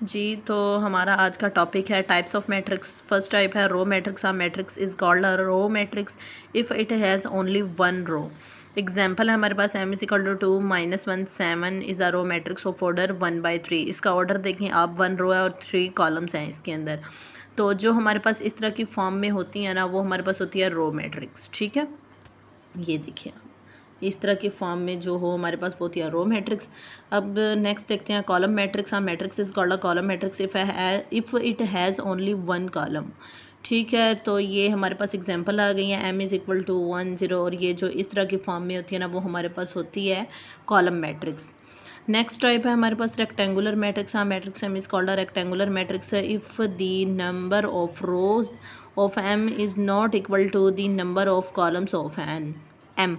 जी, तो हमारा आज का टॉपिक है types of matrix. First type है row matrix. A matrix is called a row matrix if it has only one row. Example है हमारे पास m is equal to 2 -1 7 is a row matrix of order 1/3। इसका order देखें आप, 1 रो है और 3 columns हैं इसके अंदर। तो जो हमारे पास इस तरह की फॉर्म में होती है ना, वो हमारे पास होती है रो मैट्रिक्स। ठीक है, ये देखिए इस तरह की फॉर्म में जो हो हमारे पास वो होती है रो मैट्रिक्स। अब नेक्स्ट देखते हैं कॉलम मैट्रिक्स। हाँ, matrix is called a column matrix if it has only one column. ठीक है, तो ये हमारे पास एग्जांपल आ गई है m इज़ इक्वल टू 1 0, और ये जो इस तरह की फॉर्म में होती है ना, वो हमारे पास होती है कॉलम मैट्रिक्स। नेक्स्ट टाइप है हमारे पास रेक्टेंगुलर मैट्रिक्स। हाँ, matrix m is called a rectangular matrix if the number of rows of m is not equal to the number of columns of an m।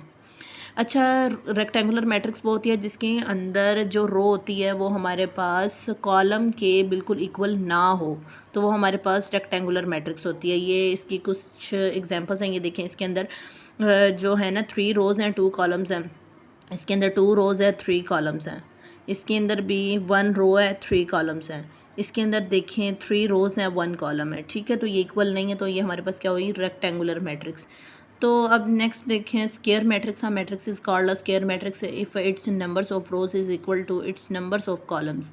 अच्छा, rectangular matrix वो होती है जिसके अंदर जो रो होती है वो हमारे पास कॉलम के बिल्कुल इक्वल ना हो, तो वो हमारे पास रेक्टेंगुलर मैट्रिक्स होती है। ये इसकी कुछ एग्जांपल्स हैं, ये देखें इसके अंदर जो है ना 3 रोज़ हैं 2 कॉलम्स हैं। इसके अंदर 2 रोज़ है 3 कॉलम्स हैं। इसके अंदर भी 1 रो है 3 कॉलम्स हैं। इसके अंदर देखें 3 रोज़ हैं 1 कॉलम है। ठीक है, तो ये इक्वल नहीं है, तो ये हमारे पास क्या हुई, रेक्टेंगुलर मैट्रिक्स। तो अब नेक्स्ट देखें स्क्वायर मैट्रिक्स। हाँ, matrix is called a square matrix if its numbers of rows is equal to its numbers of columns.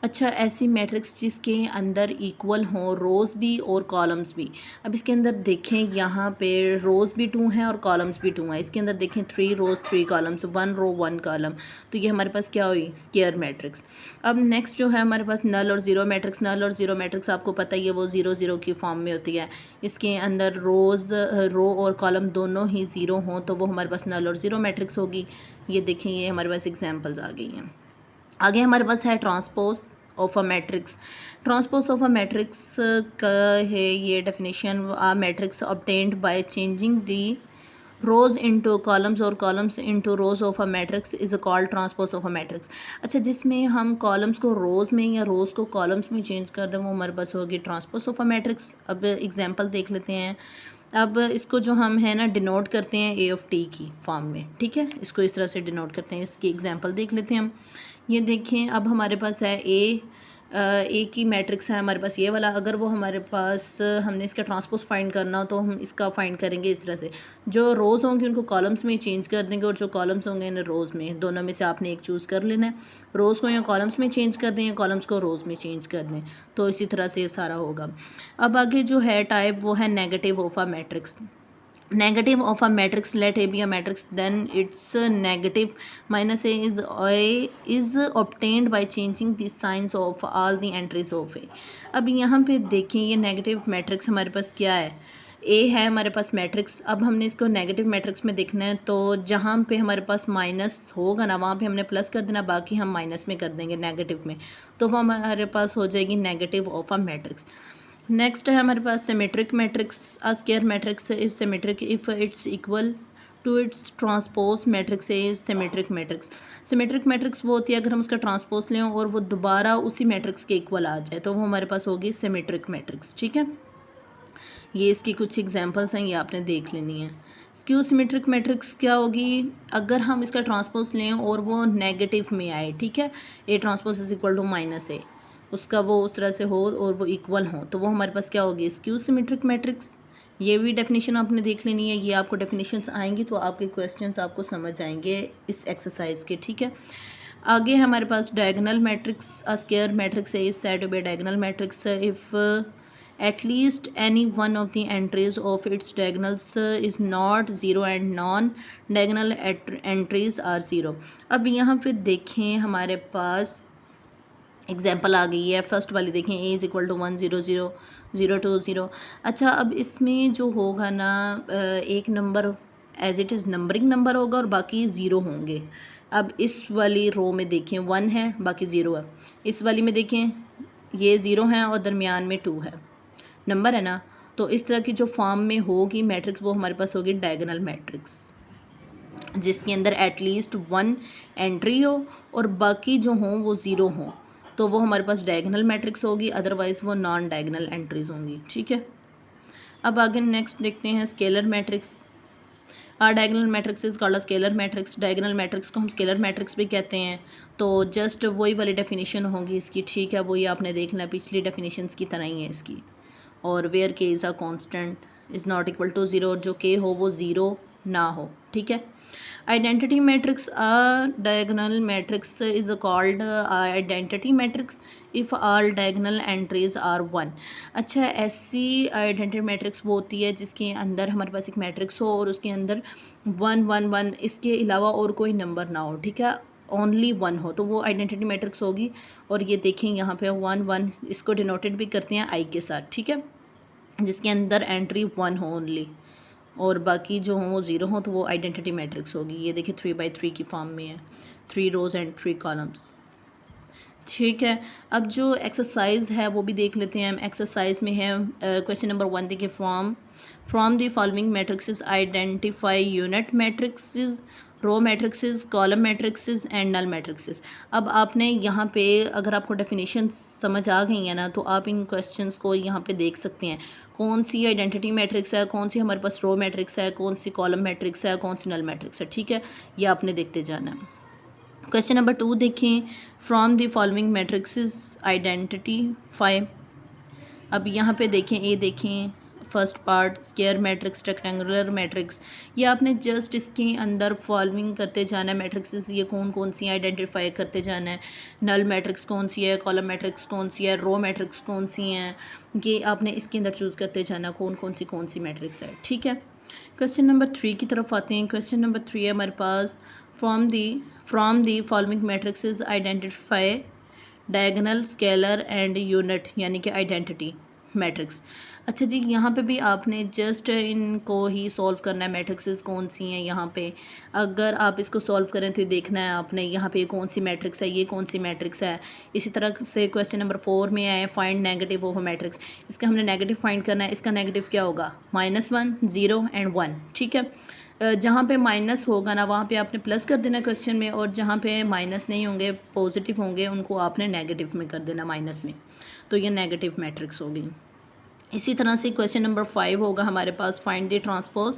अच्छा, ऐसी मैट्रिक्स जिसके अंदर इक्वल हों रोज़ भी और कॉलम्स भी। अब इसके अंदर देखें यहाँ पे रोज़ भी 2 हैं और कॉलम्स भी 2 हैं। इसके अंदर देखें 3 रोज़ 3 कॉलम्स, 1 रो 1 कॉलम, तो ये हमारे पास क्या हुई, स्क्वायर मैट्रिक्स। अब नेक्स्ट जो है हमारे पास नल और ज़ीरो मैट्रिक्स। नल और ज़ीरो मैट्रिक्स आपको पता ही है, वो 0 0 की फॉर्म में होती है। इसके अंदर रो और कॉलम दोनों ही ज़ीरो हों, तो वो हमारे पास नल और ज़ीरो मैट्रिक्स होगी। ये देखें, ये हमारे पास एग्जांपल्स आ गई हैं। आगे हमारे पास है transpose of a matrix. Transpose of a matrix का है ये definition, a matrix obtained by changing the rows into columns और columns into rows of a matrix is called transpose of a matrix. अच्छा, जिसमें हम कॉलम्स को रोज में या रोज को कॉलम्स में चेंज कर दें, वो हमारे पास होगी ट्रांसपोज ऑफ अ मैट्रिक्स। अब एग्जांपल देख लेते हैं। अब इसको जो हम है ना डिनोट करते हैं ए ऑफ टी की फॉर्म में। ठीक है, इसको इस तरह से डिनोट करते हैं। इसकी एग्जांपल देख लेते हैं हम। ये देखें, अब हमारे पास है ए की मैट्रिक्स है हमारे पास ये वाला। अगर वो हमारे पास हमने इसका ट्रांसपोज फाइंड करना हो, तो हम इसका फाइंड करेंगे इस तरह से। जो रोज़ होंगे उनको कॉलम्स में चेंज कर देंगे, और जो कॉलम्स होंगे इन रोज़ में, दोनों में से आपने एक चूज़ कर लेना है। रोज़ को या कॉलम्स में चेंज कर दें या कॉलम्स को रोज़ में चेंज कर दें, तो इसी तरह से ये सारा होगा। अब आगे जो है टाइप, वो है negative of a matrix. negative of a matrix, let A be a matrix, then its negative minus A is obtained by changing the signs of all the entries of A। अब यहाँ पे देखें, ये negative matrix हमारे पास क्या है, ए है हमारे पास मैट्रिक्स। अब हमने इसको नेगेटिव मैट्रिक्स में देखना है, तो जहाँ पे हमारे पास माइनस होगा ना, वहाँ पे हमने प्लस कर देना, बाकी हम माइनस में कर देंगे नेगेटिव में, तो वो हमारे पास हो जाएगी negative of a matrix. Next है हमारे पास symmetric matrix. A square matrix is symmetric if it's equal to its transpose matrix is symmetric matrix. Symmetric matrix वो होती है अगर हम उसका ट्रांसपोज लें और वो दोबारा उसी मैट्रिक्स के इक्वल आ जाए, तो वो हमारे पास होगी सिमेट्रिक मैट्रिक्स। ठीक है, ये इसकी कुछ एग्जांपल्स हैं, ये आपने देख लेनी है। स्क्यू सिमेट्रिक मैट्रिक्स क्या होगी, अगर हम इसका ट्रांसपोज लें और वो नेगेटिव में आए। ठीक है, A transpose is equal to minus A, उसका वो उस तरह से हो और वो इक्वल हो, तो वो हमारे पास क्या होगी, स्क्यू सिमेट्रिक मैट्रिक्स। ये भी डेफिनेशन आपने देख लेनी है, ये आपको डेफिनेशंस आएंगी तो आपके क्वेश्चंस आपको समझ आएंगे इस एक्सरसाइज के। ठीक है, आगे हमारे पास diagonal matrix. A square matrix is said to be diagonal matrix if at least any one of the entries of its diagonals is not zero and non-diagonal entries are zero। अब यहाँ पे देखें हमारे पास एग्जाम्पल आ गई है। First वाली देखें, A is equal to 1 0 0 0 2 0। अच्छा, अब इसमें जो होगा ना एक number as it is numbering number होगा और बाकी ज़ीरो होंगे। अब इस वाली रो में देखें 1 है, बाकी ज़ीरो है। इस वाली में देखें ये ज़ीरो हैं और दरमियान में 2 है, नंबर है ना। तो इस तरह की जो फॉर्म में होगी मैट्रिक्स, वो हमारे पास होगी डायगोनल मैट्रिक्स, जिसके अंदर एटलीस्ट 1 एंट्री हो और बाकी जो हों वो ज़ीरो हों, तो वो हमारे पास डायगोनल मैट्रिक्स होगी, अदरवाइज़ वो नॉन डायगोनल एंट्रीज होंगी। ठीक है, अब आगे नेक्स्ट देखते हैं scalar matrix. Diagonal matrix is called scalar matrix, diagonal matrix को हम स्केलर मैट्रिक्स भी कहते हैं। तो जस्ट वही वाली डेफिनेशन होगी इसकी, ठीक है, वही आपने देख लें, पिछली डेफिनेशंस की तरह ही है इसकी। और where k is a constant is not equal to zero, और जो के हो वो ज़ीरो ना हो, ठीक है। Identity matrix diagonal matrix is called identity matrix if all diagonal entries are one. अच्छा, ऐसी आइडेंटिटी मैट्रिक्स वो होती है जिसके अंदर हमारे पास एक मैट्रिक्स हो और उसके अंदर 1 1 1 इसके अलावा और कोई नंबर ना हो, ठीक है, ओनली 1 हो, तो वो आइडेंटिटी मैट्रिक्स होगी। और ये देखें यहाँ पे 1 1 इसको डिनोटेड भी करते हैं आई के साथ, ठीक है, जिसके अंदर एंट्री 1 हो ओनली और बाकी जो हों वो ज़ीरो हों, तो वो आइडेंटिटी मैट्रिक्स होगी। ये देखिए 3x3 की फॉर्म में है, 3 रोज़ एंड 3 कॉलम्स, ठीक है। अब जो एक्सरसाइज है वो भी देख लेते हैं हम। एक्सरसाइज में है क्वेश्चन नंबर 1 देखिए, from the following matrices identify unit matrices, row matrices, column matrices and null matrices. अब आपने यहाँ पे अगर आपको डेफिनेशन समझ आ गई है ना, तो आप इन क्वेश्चंस को यहाँ पे देख सकते हैं, कौन सी आइडेंटिटी मैट्रिक्स है, कौन सी हमारे पास रो मैट्रिक्स है, कौन सी कॉलम मैट्रिक्स है, कौन सी नल मैट्रिक्स है, ठीक है, ये आपने देखते जाना है। क्वेश्चन नंबर 2 देखें, from the following matrices identify. अब यहाँ पे देखें, ये देखें first part square matrix, rectangular matrix, ये आपने जस्ट इसके अंदर फॉलोइंग करते जाना है मैट्रिक्सेस, ये कौन कौन सी आइडेंटिफाई करते जाना है। नल मैट्रिक्स कौन सी है, कॉलम मैट्रिक्स कौन सी है, रो मैट्रिक्स कौन सी हैं, ये आपने इसके अंदर चूज़ करते जाना कौन कौन सी मैट्रिक्स है, ठीक है। क्वेश्चन नंबर 3 की तरफ आते हैं। क्वेश्चन नंबर 3 है हमारे पास, from the following matrices identify diagonal, scalar and unit, यानी कि आइडेंटिटी मैट्रिक्स। अच्छा जी, यहाँ पे भी आपने जस्ट इनको ही सॉल्व करना है, मैट्रिक्सेस कौन सी हैं यहाँ पे। अगर आप इसको सॉल्व करें तो देखना है आपने यहाँ पे कौन सी मैट्रिक्स है, ये कौन सी मैट्रिक्स है। इसी तरह से क्वेश्चन नंबर 4 में आए, फाइंड नेगेटिव ऑफ मैट्रिक्स, इसका हमने नेगेटिव फाइंड करना है। इसका नेगेटिव क्या होगा, -1 0 एंड 1, ठीक है। जहाँ पे माइनस होगा ना वहाँ पे आपने प्लस कर देना क्वेश्चन में, और जहाँ पे माइनस नहीं होंगे पॉजिटिव होंगे उनको आपने नेगेटिव में कर देना, माइनस में, तो ये नेगेटिव मैट्रिक्स होगी। इसी तरह से क्वेश्चन नंबर 5 होगा हमारे पास, find the transpose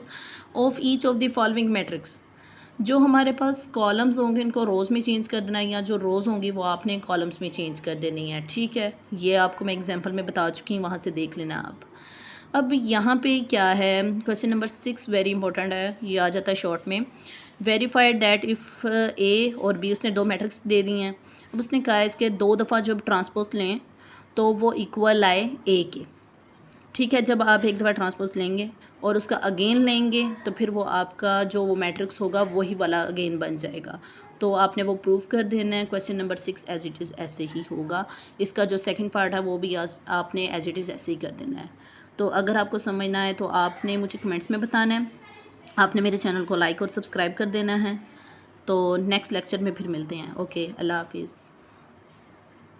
of each of the following matrix. जो हमारे पास कॉलम्स होंगे उनको रोज़ में चेंज कर देना, या जो रोज़ होंगी वो आपने कॉलम्स में चेंज कर देनी है, ठीक है। ये आपको मैं एग्जांपल में बता चुकी हूँ, वहाँ से देख लेना आप। अब यहाँ पे क्या है, क्वेश्चन नंबर 6 वेरी इंपॉर्टेंट है, ये आ जाता है शॉर्ट में। वेरीफाइड डैट इफ़ ए और बी, उसने 2 मैट्रिक्स दे दी हैं। अब उसने कहा है इसके 2 दफ़ा जब ट्रांसपोज लें तो वो इक्वल आए ए के, ठीक है। जब आप एक दफ़ा ट्रांसपोज लेंगे और उसका अगेन लेंगे तो फिर वो आपका जो वो मैट्रिक्स होगा वही वाला अगेन बन जाएगा, तो आपने वो प्रूफ कर देना है। Question number 6 as it is ऐसे ही होगा, इसका जो सेकंड पार्ट है वो भी आपने एज इट इज़ ऐसे ही कर देना है। तो अगर आपको समझना है तो आपने मुझे कमेंट्स में बताना है, आपने मेरे चैनल को लाइक और सब्सक्राइब कर देना है। तो नेक्स्ट लेक्चर में फिर मिलते हैं। ओके, अल्लाह हाफिज़।